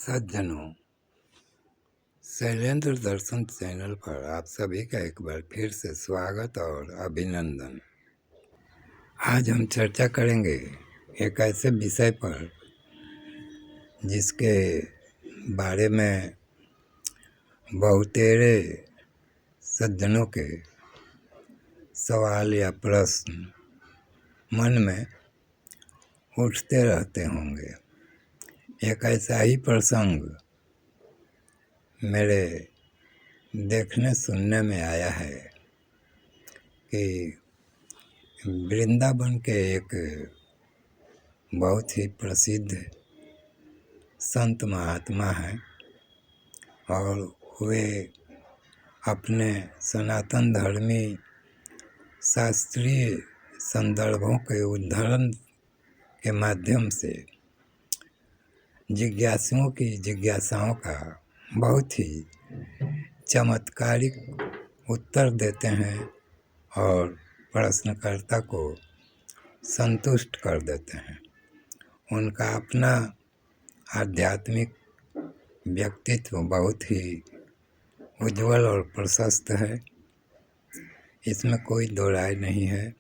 सज्जनों, शैलेंद्र दर्शन चैनल पर आप सभी का एक बार फिर से स्वागत और अभिनंदन। आज हम चर्चा करेंगे एक ऐसे विषय पर जिसके बारे में बहुतेरे सज्जनों के सवाल या प्रश्न मन में उठते रहते होंगे। एक ऐसा ही प्रसंग मेरे देखने सुनने में आया है कि वृंदावन के एक बहुत ही प्रसिद्ध संत महात्मा हैं और वे अपने सनातन धर्मी शास्त्रीय संदर्भों के उद्धरण के माध्यम से जिज्ञासुओं की जिज्ञासाओं का बहुत ही चमत्कारिक उत्तर देते हैं और प्रश्नकर्ता को संतुष्ट कर देते हैं। उनका अपना आध्यात्मिक व्यक्तित्व बहुत ही उज्जवल और प्रशस्त है, इसमें कोई दो राय नहीं है।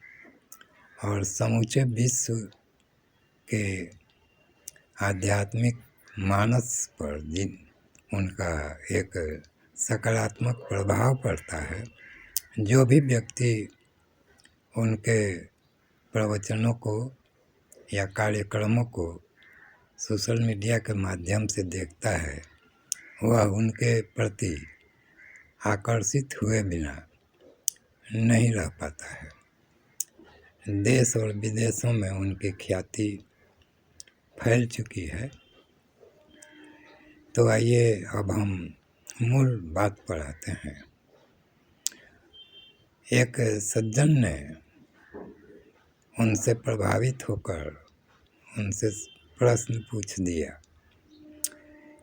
और समूचे विश्व के आध्यात्मिक मानस पर जिन उनका एक सकारात्मक प्रभाव पड़ता है। जो भी व्यक्ति उनके प्रवचनों को या कार्यक्रमों को सोशल मीडिया के माध्यम से देखता है, वह उनके प्रति आकर्षित हुए बिना नहीं रह पाता है। देश और विदेशों में उनकी ख्याति फैल चुकी है। तो आइए अब हम मूल बात पर आते हैं। एक सज्जन ने उनसे प्रभावित होकर उनसे प्रश्न पूछ दिया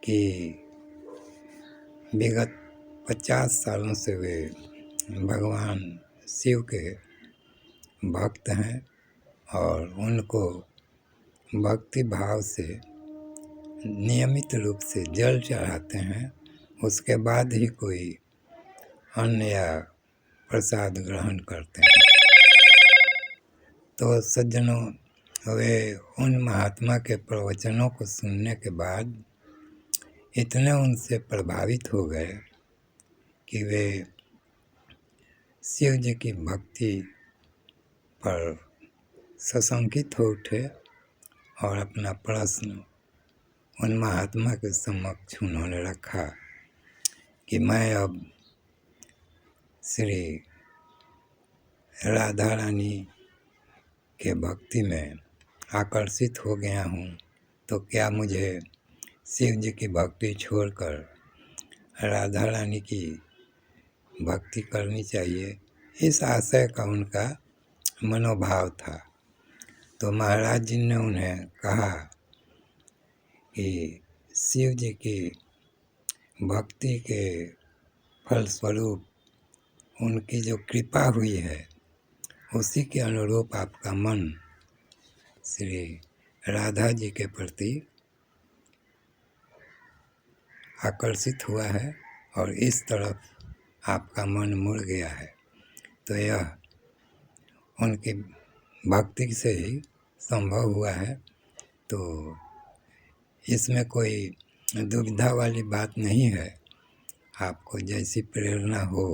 कि विगत 50 सालों से वे भगवान शिव के भक्त हैं और उनको भक्ति भाव से नियमित रूप से जल चढ़ाते हैं, उसके बाद ही कोई अन्न या प्रसाद ग्रहण करते हैं। तो सज्जनों, वे उन महात्मा के प्रवचनों को सुनने के बाद इतने उनसे प्रभावित हो गए कि वे शिव जी की भक्ति पर सशंकित हो उठे और अपना प्रश्न उन महात्मा के समक्ष उन्होंने रखा कि मैं अब श्री राधा रानी के भक्ति में आकर्षित हो गया हूँ, तो क्या मुझे शिव जी की भक्ति छोड़कर राधा रानी की भक्ति करनी चाहिए। इस आशय का उनका मनोभाव था। तो महाराज जी ने उन्हें कहा कि शिव जी की भक्ति के फलस्वरूप उनकी जो कृपा हुई है, उसी के अनुरूप आपका मन श्री राधा जी के प्रति आकर्षित हुआ है और इस तरफ आपका मन मुड़ गया है। तो यह उनकी भक्ति से ही संभव हुआ है। तो इसमें कोई दुविधा वाली बात नहीं है। आपको जैसी प्रेरणा हो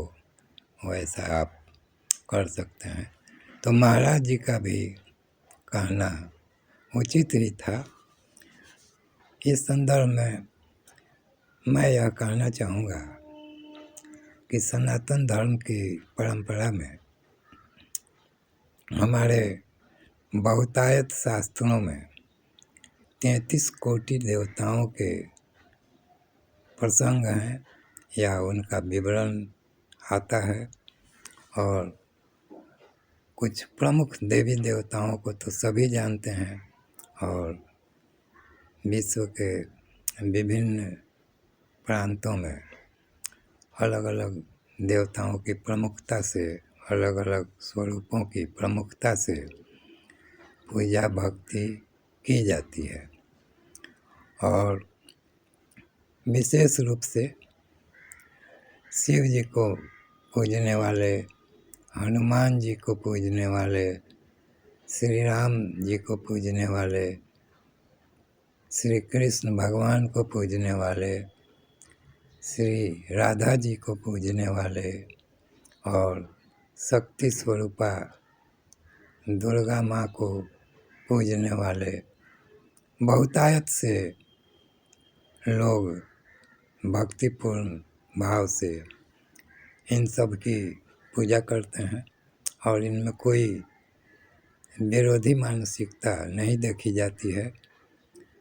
वैसा आप कर सकते हैं। तो महाराज जी का भी कहना उचित ही था। इस संदर्भ में मैं यह कहना चाहूँगा कि सनातन धर्म की परंपरा में हमारे बहुतायत शास्त्रों में 33 कोटि देवताओं के प्रसंग हैं या उनका विवरण आता है। और कुछ प्रमुख देवी देवताओं को तो सभी जानते हैं और विश्व के विभिन्न प्रांतों में अलग अलग देवताओं की प्रमुखता से, अलग अलग स्वरूपों की प्रमुखता से पूजा भक्ति की जाती है। और विशेष रूप से शिव जी को पूजने वाले, हनुमान जी को पूजने वाले, श्री राम जी को पूजने वाले, श्री कृष्ण भगवान को पूजने वाले, श्री राधा जी को पूजने वाले और शक्ति स्वरूपा दुर्गा माँ को पूजने वाले बहुतायत से लोग भक्तिपूर्ण भाव से इन सब की पूजा करते हैं और इनमें कोई विरोधी मानसिकता नहीं देखी जाती है।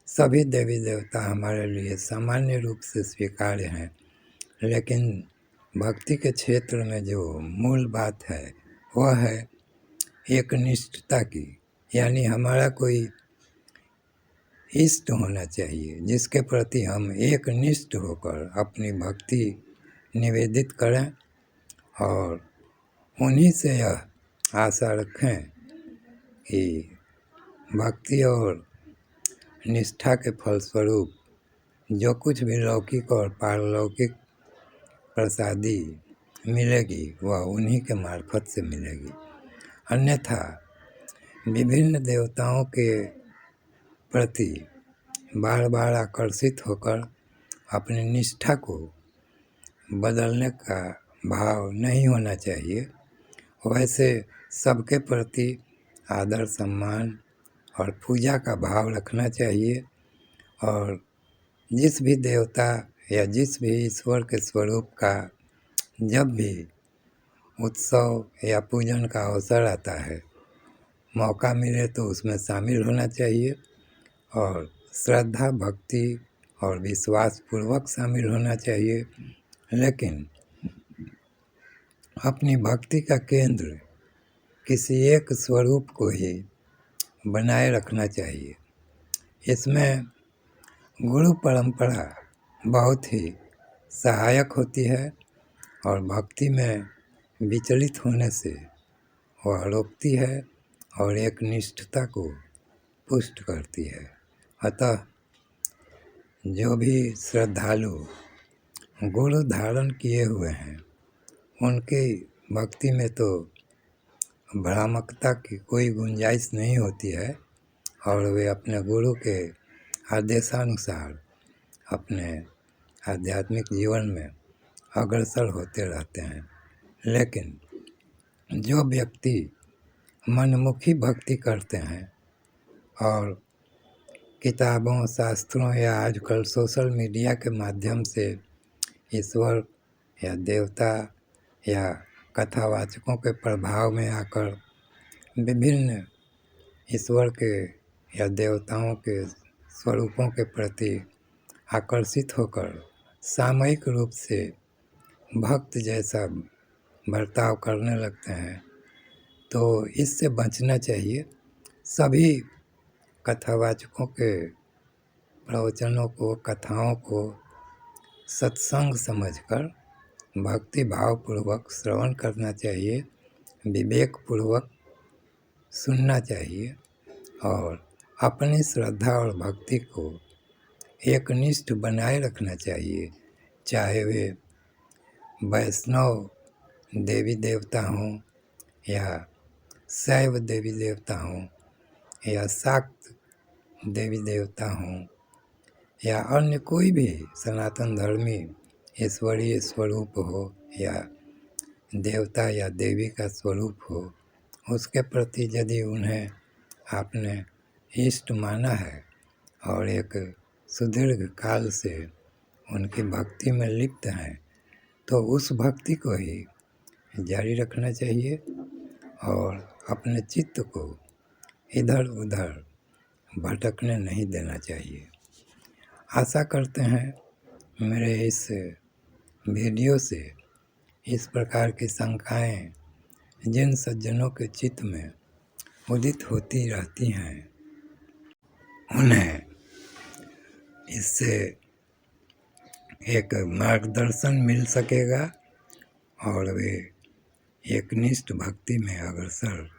सभी देवी देवता हमारे लिए सामान्य रूप से स्वीकार्य हैं, लेकिन भक्ति के क्षेत्र में जो मूल बात है वह है एक निष्ठता की, यानी हमारा कोई इष्ट होना चाहिए जिसके प्रति हम एक निष्ठ होकर अपनी भक्ति निवेदित करें और उन्हीं से यह आशा रखें कि भक्ति और निष्ठा के फलस्वरूप जो कुछ भी लौकिक और पारलौकिक प्रसादी मिलेगी वह उन्हीं के मार्फत से मिलेगी। अन्यथा विभिन्न देवताओं के प्रति बार बार आकर्षित होकर अपनी निष्ठा को बदलने का भाव नहीं होना चाहिए। वैसे सबके प्रति आदर सम्मान और पूजा का भाव रखना चाहिए और जिस भी देवता या जिस भी ईश्वर के स्वरूप का जब भी उत्सव या पूजन का अवसर आता है, मौका मिले तो उसमें शामिल होना चाहिए और श्रद्धा भक्ति और विश्वास पूर्वक शामिल होना चाहिए। लेकिन अपनी भक्ति का केंद्र किसी एक स्वरूप को ही बनाए रखना चाहिए। इसमें गुरु परंपरा बहुत ही सहायक होती है और भक्ति में विचलित होने से वह रोकती है और एक निष्ठता को पुष्ट करती है। अतः जो भी श्रद्धालु गुरु धारण किए हुए हैं उनकी भक्ति में तो भ्रामकता की कोई गुंजाइश नहीं होती है और वे अपने गुरु के आदेशानुसार अपने आध्यात्मिक जीवन में अग्रसर होते रहते हैं। लेकिन जो व्यक्ति मनमुखी भक्ति करते हैं और किताबों शास्त्रों या आजकल सोशल मीडिया के माध्यम से ईश्वर या देवता या कथावाचकों के प्रभाव में आकर विभिन्न ईश्वर के या देवताओं के स्वरूपों के प्रति आकर्षित होकर सामयिक रूप से भक्त जैसा बर्ताव करने लगते हैं, तो इससे बचना चाहिए। सभी कथावाचकों के प्रवचनों को, कथाओं को सत्संग समझकर भक्ति भावपूर्वक श्रवण करना चाहिए, विवेकपूर्वक सुनना चाहिए और अपनी श्रद्धा और भक्ति को एकनिष्ठ बनाए रखना चाहिए। चाहे वे वैष्णव देवी देवता हों या शैव देवी देवता हों या शाक्त देवी देवता हों या अन्य कोई भी सनातन धर्मी ईश्वरीय स्वरूप हो या देवता या देवी का स्वरूप हो, उसके प्रति यदि उन्हें आपने इष्ट माना है और एक सुदीर्घ काल से उनकी भक्ति में लिप्त हैं, तो उस भक्ति को ही जारी रखना चाहिए और अपने चित्त को इधर उधर भटकने नहीं देना चाहिए। आशा करते हैं मेरे इस वीडियो से इस प्रकार की शंकाएं जिन सज्जनों के चित्त में उदित होती रहती हैं, उन्हें इससे एक मार्गदर्शन मिल सकेगा और वे एकनिष्ठ भक्ति में अग्रसर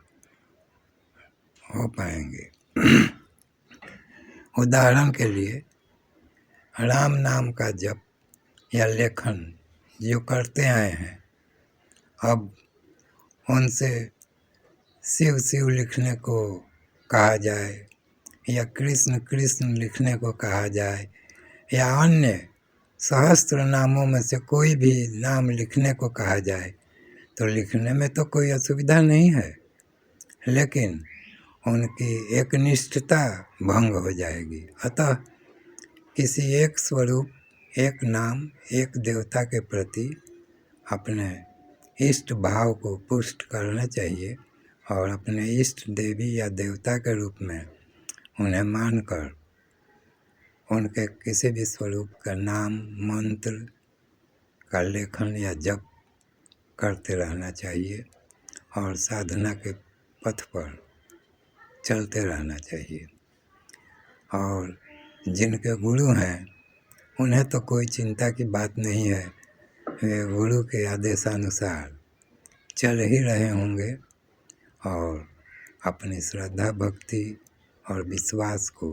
हो पाएंगे। उदाहरण के लिए राम नाम का जप या लेखन जो करते आए हैं, अब उनसे शिव शिव लिखने को कहा जाए या कृष्ण कृष्ण लिखने को कहा जाए या अन्य सहस्त्र नामों में से कोई भी नाम लिखने को कहा जाए तो लिखने में तो कोई असुविधा नहीं है, लेकिन उनकी एकनिष्ठता भंग हो जाएगी। अतः किसी एक स्वरूप, एक नाम, एक देवता के प्रति अपने इष्ट भाव को पुष्ट करना चाहिए और अपने इष्ट देवी या देवता के रूप में उन्हें मानकर उनके किसी भी स्वरूप का नाम, मंत्र का लेखन या जप करते रहना चाहिए और साधना के पथ पर चलते रहना चाहिए। और जिनके गुरु हैं उन्हें तो कोई चिंता की बात नहीं है, वे गुरु के आदेशानुसार चल ही रहे होंगे और अपनी श्रद्धा, भक्ति और विश्वास को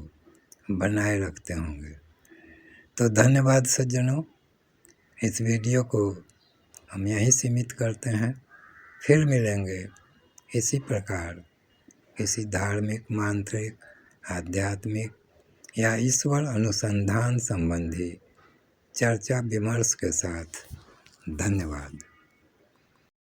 बनाए रखते होंगे। तो धन्यवाद सज्जनों, इस वीडियो को हम यहीं सीमित करते हैं। फिर मिलेंगे इसी प्रकार किसी धार्मिक, मांत्रिक, आध्यात्मिक या ईश्वर अनुसंधान संबंधी चर्चा विमर्श के साथ। धन्यवाद।